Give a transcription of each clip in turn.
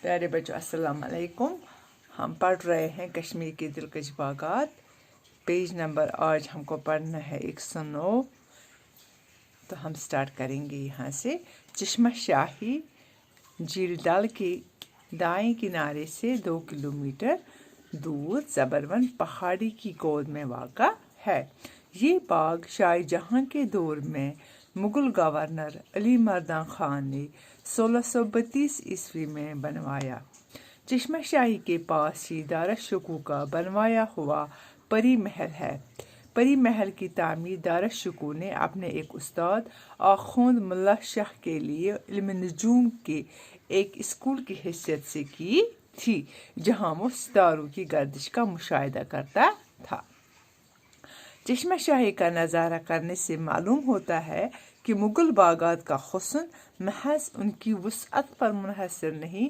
प्यारे बच्चों अस्सलाम वालेकुम। हम पढ़ रहे हैं कश्मीर के दिलकश बागात। पेज नंबर आज हमको पढ़ना है 109। तो हम स्टार्ट करेंगे यहाँ से। चश्मा शाही झील डल के दाएं किनारे से 2 किलोमीटर दूर ज़बरवन पहाड़ी की गोद में वाक़ा है। ये बाग शाहजहाँ के दौर में मुग़ल गवर्नर अली मर्दान खान ने 1632 ईस्वी में बनवाया। चश्मा शाही के पास ही दारुश्शुकू का बनवाया हुआ परी महल है। परी महल की तामीर दारुश्शुकू ने अपने एक उस्ताद आखुंद मुल्ला शाह के लिए इल्म नजूम के एक स्कूल की हैसियत से की थी, जहाँ वो सितारों की गर्दिश का मुशाहिदा करता था। चश्मा शाही का नज़ारा करने से मालूम होता है कि मुग़ल बागात का हुस्न महज उनकी वुसअत पर मुनहसर नहीं,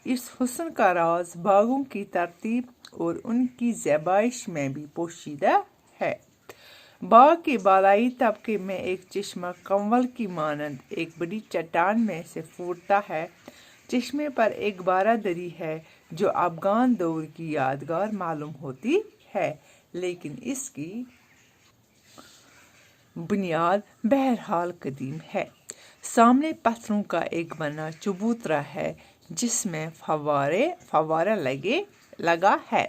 इस हुस्न का राज बागों की तरतीब और उनकी ज़ेबाइश में भी पोशीदा है। बाग के बालाई तबके में एक चश्मा कंवल की मानंद एक बड़ी चट्टान में से फूटता है। चश्मे पर एक बारादरी है जो अफगान दौर की यादगार मालूम होती है, लेकिन इसकी बुनियाद बहरहाल कदीम है। सामने पत्थरों का एक बना चबूतरा है जिसमें फव्वारा लगा है।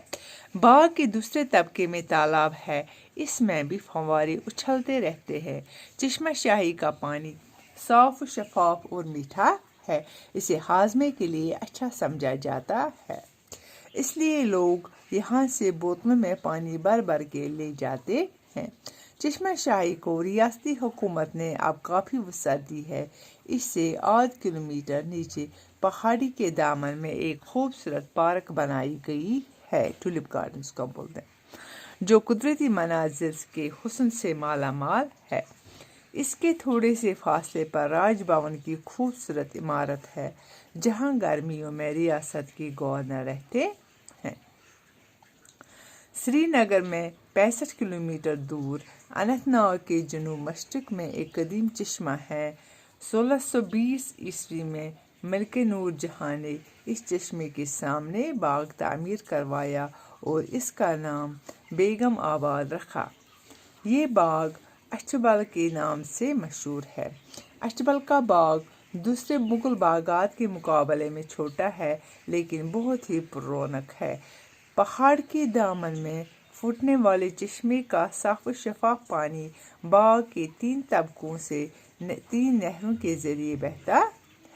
बाग के दूसरे तबके में तालाब है, इसमें भी फव्वारे उछलते रहते हैं। चश्मा शाही का पानी साफ शफाफ और मीठा है। इसे हाजमे के लिए अच्छा समझा जाता है, इसलिए लोग यहाँ से बोतलों में पानी भर भर के ले जाते हैं। चश्मा शाही को रियासती हुकूमत ने अब काफ़ी वसअत दी है। इससे 8 किलोमीटर नीचे पहाड़ी के दामन में एक खूबसूरत पार्क बनाई गई है, टुलिप गार्डन्स को बोलते हैं, जो कुदरती मनाजिर के हुस्न से माला माल है। इसके थोड़े से फासले पर राज भवन की खूबसूरत इमारत है, जहाँ गर्मियों में रियासत के गवर्नर रहते हैं। श्रीनगर में 65 किलोमीटर दूर अनंतनाग के जनूब मशरिक में एक कदीम चश्मा है। 1620 ईस्वी में मलिक नूर जहाँ ने इस चश्मे के सामने बाग तामीर करवाया और इसका नाम बेगम आबाद रखा। ये बाग अष्टबल के नाम से मशहूर है। अष्टबल का बाग दूसरे मुग़ल बागात के मुकाबले में छोटा है, लेकिन बहुत ही पुररौनक है। पहाड़ के दामन में फूटने वाले चश्मे का साफ शफाफ पानी बाग के 3 तबकों से 3 नहरों के ज़रिए बहता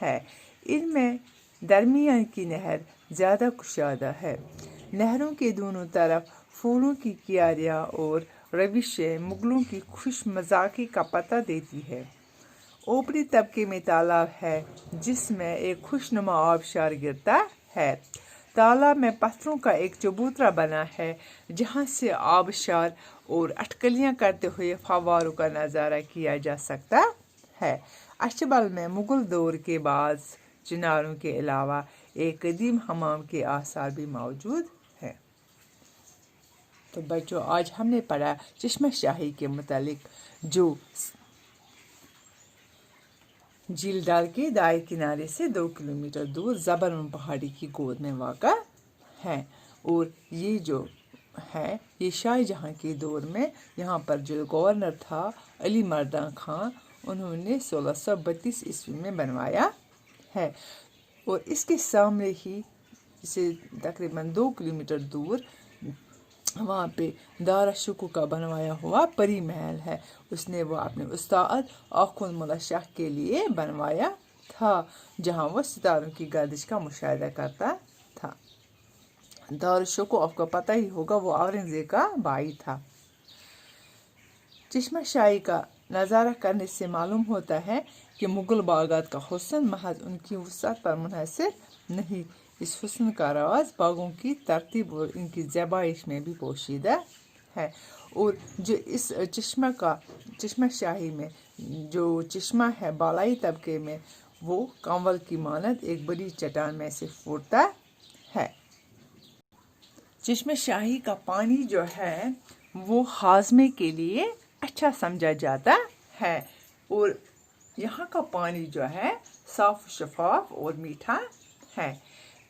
है। इनमें दरमियान की नहर ज़्यादा कुशादा है। नहरों के दोनों तरफ फूलों की क्यारियाँ और रविशें मुग़लों की खुश मजाकी का पता देती है। ऊपरी तबके में तालाब है, जिसमें एक खुशनुमा आबशार गिरता है। तालाब में पत्थरों का एक चबूतरा बना है, जहाँ से आबशार और अटकलियाँ करते हुए फव्वारों का नज़ारा किया जा सकता है। अष्टबल में मुग़ल दौर के बाज़ चिनारों के अलावा एक कदीम हमाम के आसार भी मौजूद हैं। तो बच्चों, आज हमने पढ़ा चश्मा शाही के मुतालिक, जो झील डल के दाएं किनारे से 2 किलोमीटर दूर ज़बरवन पहाड़ी की गोद में वाक़ा है। और ये जो है, ये शाहजहाँ के दौर में यहाँ पर जो गवर्नर था अली मर्दान खान, उन्होंने 1632 ईस्वी में बनवाया है। और इसके सामने ही इसे तकरीबन 2 किलोमीटर दूर वहाँ पे दारुश्शुकू का बनवाया हुआ परी महल है। उसने वो अपने उस्ताद आखुंद मुल्ला शाह के लिए बनवाया था, जहाँ वो सितारों की गर्दिश का मुशाहिदा करता था। दारुश्शुकू आपको पता ही होगा, वो औरंगज़ेब का भाई था। चश्मा शाही का नज़ारा करने से मालूम होता है कि मुग़ल बागात का हुस्न महज उनकी वुसअत पर मुनहसर नहीं, इस हुस्न का राज बागों की तरतीब और इनकी ज़ेबाइश में भी पोशीदा है। और जो इस चश्मा शाही में जो चश्मा है बालाई तबके में, वो कंवल की मानद एक बड़ी चट्टान में से फूटता है। चश्मा शाही का पानी जो है वो हाजमे के लिए अच्छा समझा जाता है, और यहाँ का पानी जो है साफ शफाफ और मीठा है।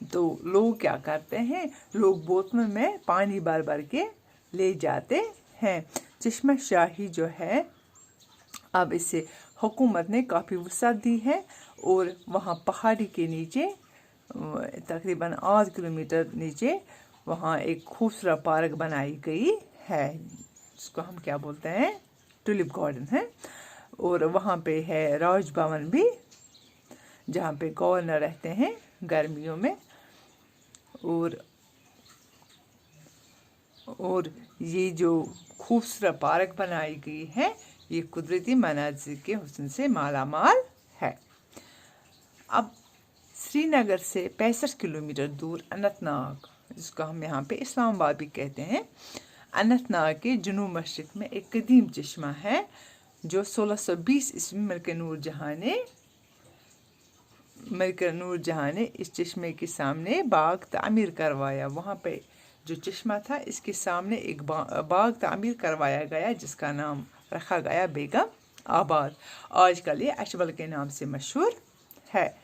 तो लोग क्या करते हैं, लोग बोतलों में पानी भर भर के ले जाते हैं। चश्मा शाही जो है, अब इसे हुकूमत ने काफ़ी वसअत दी है और वहाँ पहाड़ी के नीचे तकरीबन 8 किलोमीटर नीचे वहाँ एक खूबसूरत पार्क बनाई गई है, जिसको हम क्या बोलते हैं, टुलिप गार्डन है। और वहाँ पे है राज भवन भी, जहाँ पे गवर्नर रहते हैं गर्मियों में। और ये जो खूबसूरत पार्क बनाई गई है, ये कुदरती मनाज़िर के हुस्न से माला माल है। अब श्रीनगर से 65 किलोमीटर दूर अनंतनाग, जिसको हम यहाँ पे इस्लामाबाद भी कहते हैं, अनंतनाग के जुनूब मशरिक में एक कदीम चश्मा है जो 1620 ईस्वी मलिक नूर जहाँ ने इस चश्मे के सामने बाग तामीर करवाया। वहाँ पे जो चश्मा था, इसके सामने एक बाग तामीर करवाया गया, जिसका नाम रखा गया बेगम आबाद। आजकल ये अचबल के नाम से मशहूर है।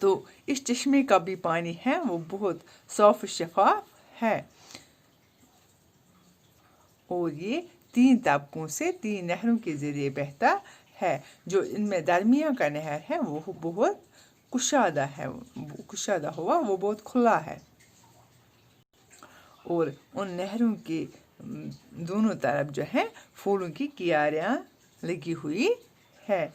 तो इस चश्मे का भी पानी है वो बहुत साफ शफाफ है और ये 3 तबकों से 3 नहरों के ज़रिए बहता है। जो इनमें दरमिया का नहर है वो बहुत कुशादा हुआ, वो बहुत खुला है और उन नहरों के दोनों तरफ जो है फूलों की क्यारियाँ लगी हुई है।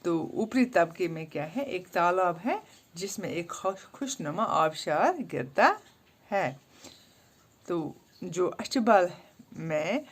तो ऊपरी तबके में क्या है, एक तालाब है जिसमें एक खुशनुमा आबशार गिरता है। तो जो अचबल में